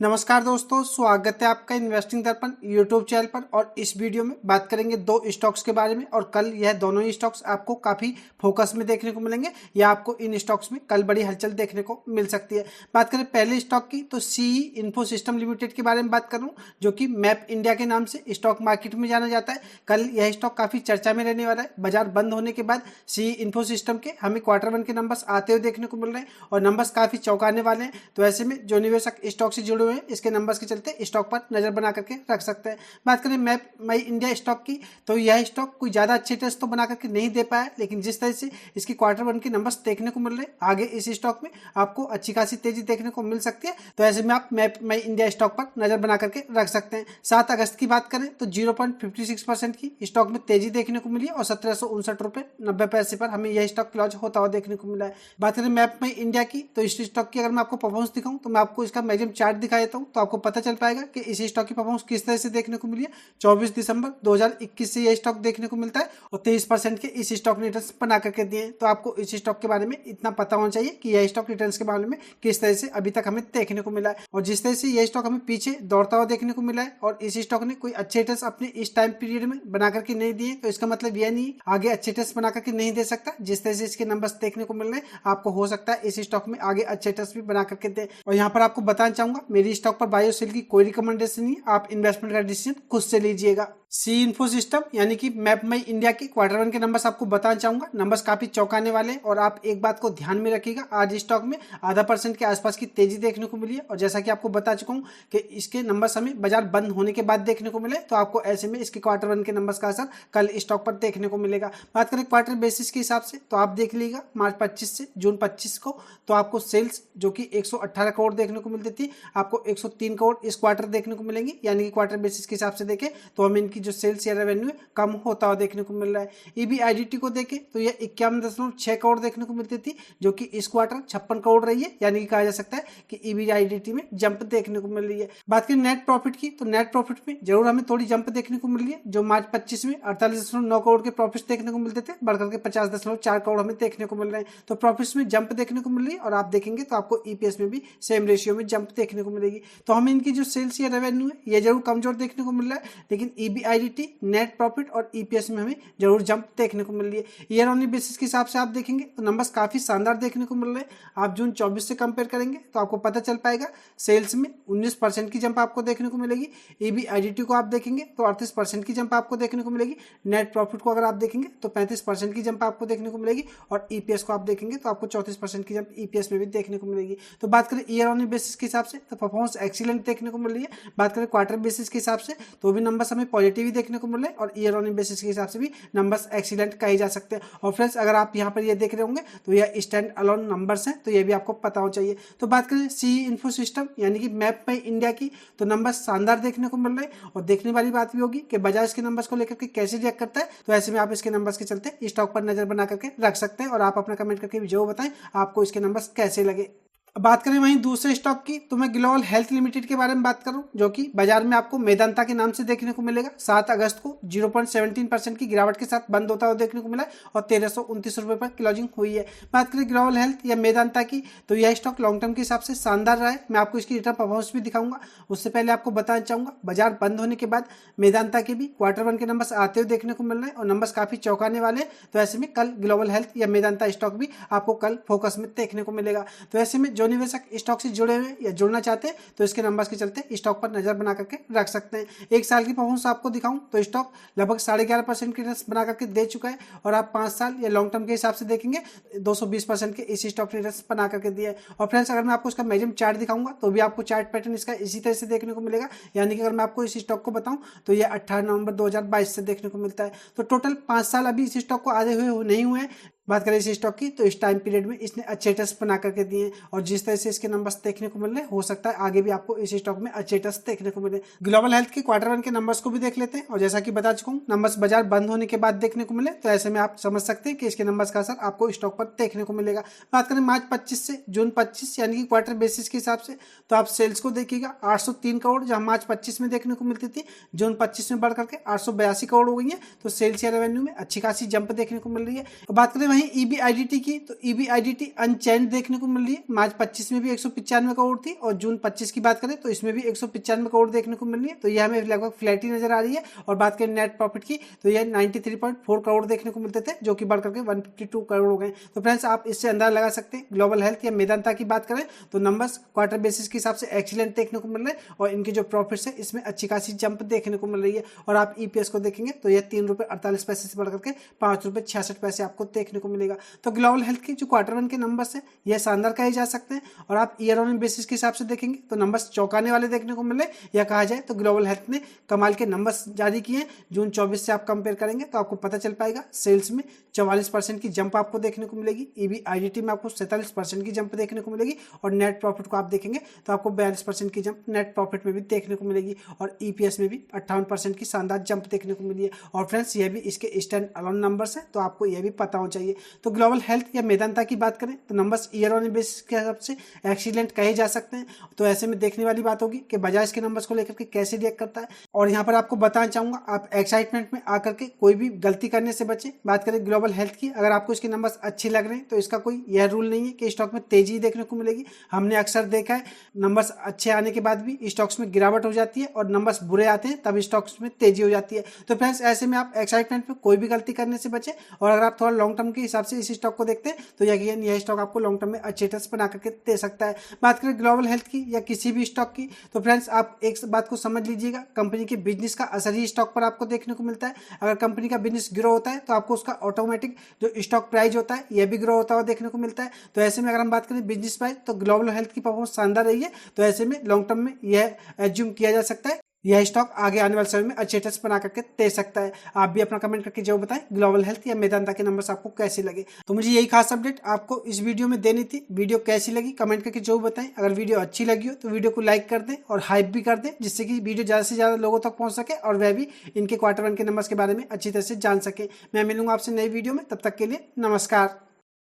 नमस्कार दोस्तों, स्वागत है आपका इन्वेस्टिंग दर्पण यूट्यूब चैनल पर। और इस वीडियो में बात करेंगे दो स्टॉक्स के बारे में। और कल यह दोनों ही स्टॉक्स आपको काफी फोकस में देखने को मिलेंगे या आपको इन स्टॉक्स में कल बड़ी हलचल देखने को मिल सकती है। बात करें पहले स्टॉक की तो सीई इन्फो सिस्टम लिमिटेड के बारे में बात करूं, जो कि मैप इंडिया के नाम से स्टॉक मार्केट में जाना जाता है। कल यह स्टॉक काफी चर्चा में रहने वाला है। बाजार बंद होने के बाद सीई इन्फो सिस्टम के हमें क्वार्टर 1 के नंबर्स आते हुए देखने को मिल रहे हैं और नंबर्स काफी चौंकाने वाले हैं। तो ऐसे में जो निवेशक स्टॉक से जुड़े हुए हैं, इसके नंबर्स के चलते स्टॉक पर नजर बना करके रख सकते हैं। बात करें मैप माई इंडिया स्टॉक की तो यह स्टॉक कोई ज्यादा अच्छे टेस्ट तो बना करके नहीं दे पाया, लेकिन जिस तरह से इसकी क्वार्टर 1 के नंबर्स देखने को मिल रहे हैं, आगे इस स्टॉक में आपको अच्छी खासी तेजी देखने को मिल सकती है। तो ऐसे में आप मैप माई इंडिया स्टॉक पर नजर बना करके रख सकते हैं। 7 अगस्त की बात करें तो 0.56% की स्टॉक में तेजी देखने को मिली और 1759 रुपए 90 पैसे पर हमें यह स्टॉक क्लोज होता हुआ देखने को मिला है। बात करें मैप माई इंडिया की तो इस स्टॉक की अगर मैं आपको परफॉर्मेंस दिखाऊं तो मैं आपको इसका मैक्सिमम चार्ट दिखा देता हूं, तो आपको पता चल पाएगा कि इस स्टॉक की परफॉर्मेंस किस तरह से देखने को मिली है। 24 दिसंबर 2021 से यह स्टॉक देखने को मिलता है और 23% के इस स्टॉक ने रिटर्न्स बना करके दिए हैं। तो आपको इस स्टॉक के बारे में इतना पता होना चाहिए कि यह स्टॉक रिटर्न्स के बारे में किस तरह से अभी तक हमें देखने को मिला है। और जिस तरह से यह स्टॉक हमें पीछे दौड़ता हुआ देखने को मिला है और इस स्टॉक ने कोई अच्छे रिटर्न्स अपने इस टाइम पीरियड में बना करके नहीं दिए, तो इसका मतलब यह नहीं आगे अच्छे रिटर्न्स बना करके नहीं दे सकता। जिस तरह से इसके नंबर्स देखने को मिल रहे हैं, आपको हो सकता है इस स्टॉक में आगे अच्छे रिटर्न्स भी बना करके दे। और यहाँ पर आपको बताना चाहूंगा, मेरी स्टॉक पर बाय और सेल की कोई रिकमेंडेशन नहीं, आप इन्वेस्टमेंट का डिसीजन खुद से लीजिएगा। सी इन्फो सिस्टम यानी कि मैप माई इंडिया की क्वार्टर 1 के नंबर्स आपको बताना चाहूंगा। नंबर्स काफी चौंकाने वाले हैं और आप एक बात को ध्यान में रखिएगा, आज स्टॉक में आधा % के आसपास की तेजी देखने को मिली है। और जैसा कि आपको बता चुका हूं कि इसके नंबर्स हमें बाजार बंद होने के बाद देखने को मिले, तो आपको ऐसे में इसके क्वार्टर 1 के नंबर्स का असर कल स्टॉक पर देखने को मिलेगा। बात करें क्वार्टर बेसिस के हिसाब से तो आप देख लीजिएगा मार्च 25 से जून 25 को तो आपको सेल्स जो कि 118 करोड़ देखने को मिलती थी, आपको 103 करोड़ इस क्वार्टर देखने को मिलेंगी। यानी कि क्वार्टर बेसिस के हिसाब से देखें तो हमें इनकी जो सेल्स या रेवेन्यू कम होता हुआ देखने को मिल रहा है। EBIDT को देखें तो यह 51.6 करोड़ देखने को मिलती थी, जो कि इस क्वार्टर 56 करोड़ रही है। यानी कि कहा जा सकता है कि EBIDT में जंप देखने को मिल रही है। बात करें नेट प्रॉफिट की तो नेट प्रॉफिट में जरूर हमें थोड़ी जंप देखने को मिल रही है। जो मार्च 25 में 48.9 करोड़ के प्रॉफिट देखने को मिलते थे, बढ़कर के 50.4 करोड़ हमें देखने को मिल रहे हैं। तो प्रॉफिट्स में जंप देखने को मिल रही है और आप देखेंगे तो आपको EPS में भी सेम रेशियो में जंप देखने को मिलेगी। तो हमें इनकी जो सेल्स या रेवेन्यू है ये जरूर कमजोर देखने को मिल रहा है, लेकिन EBIDT, नेट प्रॉफिट और EPS में हमें जरूर जंप देखने को मिल रही है। ईयर ऑन बेसिस के हिसाब से आप देखेंगे तो नंबर्स काफी शानदार देखने को मिल रहे हैं। आप जून 24 से कंपेयर करेंगे तो आपको पता चल पाएगा सेल्स में 19% की जंप आपको देखने को मिलेगी। EBIDT को आप देखेंगे तो 38% की जंप आपको देखने को मिलेगी। नेट प्रॉफिट को अगर आप देखेंगे तो 35% की जंप आपको देखने को मिलेगी और EPS को आप देखेंगे तो आपको 34% की जंप EPS में भी देखने को मिलेगी। तो बात करें ईयर ऑन बेसिस के हिसाब से तो परफॉर्मेंस एक्सीलेंट देखने को मिल रही है। बात करें क्वार्टर बेसिस के हिसाब से तो भी नंबर्स हमें पॉजिटिव ही देखने को मिल रहे हैं और ईयर ऑन बेसिस के हिसाब से भी नंबर्स एक्सीलेंट कहे जा सकते हैं। और फ्रेंड्स, अगर आप यहाँ पर ये देख रहे होंगे तो यह स्टैंड अलोन नंबर्स हैं, तो ये भी आपको पता होना चाहिए। तो बात करें सी इन्फो सिस्टम यानी कि मैप माई इंडिया की तो नंबर्स शानदार देखने को मिल रहे हैं। और देखने वाली बात भी होगी कि बाजार इसके नंबर्स को लेकर के कैसे रिएक्ट करता है। तो ऐसे में आप इसके नंबर्स के चलते स्टॉक पर नजर बना करके रख सकते हैं और आप अपना कमेंट करके भी जो बताएं आपको इसके नंबर्स कैसे लगे। बात करें वहीं दूसरे स्टॉक की तो मैं ग्लोबल हेल्थ लिमिटेड के बारे में बात करूं, जो कि बाजार में आपको मेदांता के नाम से देखने को मिलेगा। 7 अगस्त को 0.17% की गिरावट के साथ बंद होता हुआ देखने को मिला और 1329 रुपए पर क्लोजिंग हुई है। बात करें ग्लोबल हेल्थ या मेदांता की तो यह स्टॉक लॉन्ग टर्म के हिसाब से शानदार रहा है। मैं आपको इसकी रिटर्न परफॉर्मेंस भी दिखाऊंगा। उससे पहले आपको बताना चाहूंगा, बाजार बंद होने के बाद मेदांता के भी क्वार्टर 1 के नंबर्स आते हुए देखने को मिल रहे हैं और नंबर्स काफी चौंकाने वाले हैं। तो ऐसे में कल ग्लोबल हेल्थ या मेदांता स्टॉक भी आपको कल फोकस में देखने को मिलेगा। तो ऐसे में जो निवेशक स्टॉक से जुड़े हुए या जुड़ना चाहते हैं तो इसके नंबर्स के चलते स्टॉक पर नजर बना करके रख सकते हैं। एक साल की परफॉर्मेंस आपको दिखाऊं तो स्टॉक लगभग 11.5% की रिटर्न्स बना करके दे चुका है और आप 5 साल या लॉन्ग टर्म के हिसाब से देखेंगे 220% के इस स्टॉक ने रिटर्न्स बना करके दिया है। और फ्रेंड्स, अगर मैं आपको इसका मैक्सिमम चार्ट दिखाऊंगा तो भी आपको चार्ट पैटर्न इसका इसी तरह से देखने को मिलेगा। यानी कि अगर मैं आपको इस स्टॉक को बताऊं तो यह 18 नवंबर 2022 से देखने को मिलता है। तो टोटल 5 साल अभी इस स्टॉक को आधे हुए नहीं हुए हैं। बात करें इस स्टॉक की तो इस टाइम पीरियड में इसने अच्छे टेस्ट बना करके दिए और जिस तरह से इसके नंबर्स देखने को मिल रहे हैं, हो सकता है आगे भी आपको इस स्टॉक में अच्छे टेस्ट देखने को मिले। ग्लोबल हेल्थ के क्वार्टर 1 के नंबर्स को भी देख लेते हैं और जैसा कि बता चुका हूं, नंबर्स बाजार बंद होने के बाद देखने को मिले, तो ऐसे में आप समझ सकते हैं कि इसके नंबर्स का असर आपको स्टॉक पर देखने को मिलेगा। बात करें मार्च 25 से जून 25 यानी कि क्वार्टर बेसिस के हिसाब से तो आप सेल्स को देखिएगा 803 करोड़ जहां मार्च 25 में देखने को मिलती थी, जून 25 में बढ़ करके 882 करोड़ हो गई है। तो सेल्स या रेवेन्यू में अच्छी खासी जंप देखने को मिल रही है। बात करें वहीं EBIDT की, तो EBIDT अनचेंज देखने को मिल रही है। मार्च 25 में भी 195 करोड़ थी और जून 25 की बात करें तो इसमें भी 195 करोड़ देखने को मिल रही है, तो यह हमें लगभग फ्लैट ही नजर आ रही है। और बात करें नेट प्रॉफिट की तो यह 93.4 करोड़ देखने को मिलते थे, जो कि बढ़ करके 152 करोड़ हो गए। तो फ्रेंड्स आप इससे अंदाजा लगा सकते हैं ग्लोबल हेल्थ या मेदांता की बात करें तो नंबर्स क्वार्टर बेसिस के हिसाब से एक्सीलेंट देखने को मिल रहे हैं और इनके जो प्रॉफिट्स है इसमें अच्छी खासी जंप देखने को मिल रही है। और आप EPS को देखेंगे तो यह 3 रुपये 48 पैसे से बढ़ करके 5 रुपये 66 पैसे आपको देखने को मिलेगा। तो ग्लोबल हेल्थ की जो क्वार्टर 1 के नंबर्स है यह शानदार कहे जा सकते हैं। और आप ईयर ऑन बेसिस के हिसाब से देखेंगे तो नंबर्स चौंकाने वाले देखने को मिले, या कहा जाए तो ग्लोबल हेल्थ ने कमाल के नंबर्स जारी किए हैं। जून 24 से आप कंपेयर करेंगे तो आपको पता चल पाएगा सेल्स में 44% की जंप आपको देखने को मिलेगी, EBIDT में आपको 47% की जंप देखने को मिलेगी और नेट प्रॉफिट को आप देखेंगे तो आपको 42% की जंप नेट प्रॉफिट में भी देखने को मिलेगी और EPS में भी 58% की शानदार जंप देखने को मिली है। और फ्रेंड्स ये भी इसके स्टैंड अलोन नंबर्स हैं, तो आपको यह भी पता होना चाहिए। तो ग्लोबल हेल्थ या मेदांता की बात करें तो नंबर्स ईयर ऑन बेसिस के हिसाब से एक्सीलेंट कहे जा सकते हैं। तो ऐसे में देखने वाली बात होगी कि बजाज के नंबर्स को लेकर के कैसे रिएक्ट करता है। और यहाँ पर आपको बताना चाहूंगा आप एक्साइटमेंट में आकर के कोई भी गलती करने से बचे। बात करें ग्लोबल हेल्थ की, अगर आपको इसके नंबर्स अच्छे लग रहे हैं तो इसका कोई यह रूल नहीं है कि स्टॉक में तेजी देखने को मिलेगी। हमने अक्सर देखा है नंबर्स अच्छे आने के बाद भी स्टॉक्स में गिरावट हो जाती है और नंबर्स बुरे आते हैं तब स्टॉक्स में तेजी हो जाती है। तो फ्रेंड्स ऐसे में आप एक्साइटमेंट में कोई भी गलती करने से बचे। और अगर आप थोड़ा लॉन्ग टर्म के हिसाब से इस स्टॉक को देखते हैं तो यकीनन यह स्टॉक आपको लॉन्ग टर्म में अच्छे रिटर्न्स बना करके दे सकता है। बात करें ग्लोबल हेल्थ की या किसी भी स्टॉक की तो फ्रेंड्स आप एक बात को समझ लीजिएगा, कंपनी के बिजनेस का असर ही स्टॉक पर आपको देखने को मिलता है। अगर कंपनी का बिजनेस ग्रो होता है तो आपको उसका ऑटोमेटिक जो स्टॉक प्राइस होता है यह भी ग्रो होता हुआ देखने को मिलता है। तो ऐसे में अगर हम बात करें बिजनेस प्राइस तो ग्लोबल हेल्थ की परफॉर्मेंस शानदार रही है। तो ऐसे में लॉन्ग टर्म में यह एज्यूम किया जा सकता है यह स्टॉक आगे आने वाले समय में अच्छे रिटर्न्स बना करके दे सकता है। आप भी अपना कमेंट करके जरूर बताएं ग्लोबल हेल्थ या मेदांता के नंबर्स आपको कैसे लगे। तो मुझे यही खास अपडेट आपको इस वीडियो में देनी थी। वीडियो कैसी लगी कमेंट करके जरूर बताएं। अगर वीडियो अच्छी लगी हो तो वीडियो को लाइक कर दें और हाइप भी कर दें, जिससे कि वीडियो ज़्यादा से ज़्यादा लोगों तक पहुंच सके और वह भी इनके क्वार्टर 1 के नंबर्स के बारे में अच्छी तरह से जान सके। मैं मिलूंगा आपसे नई वीडियो में, तब तक के लिए नमस्कार।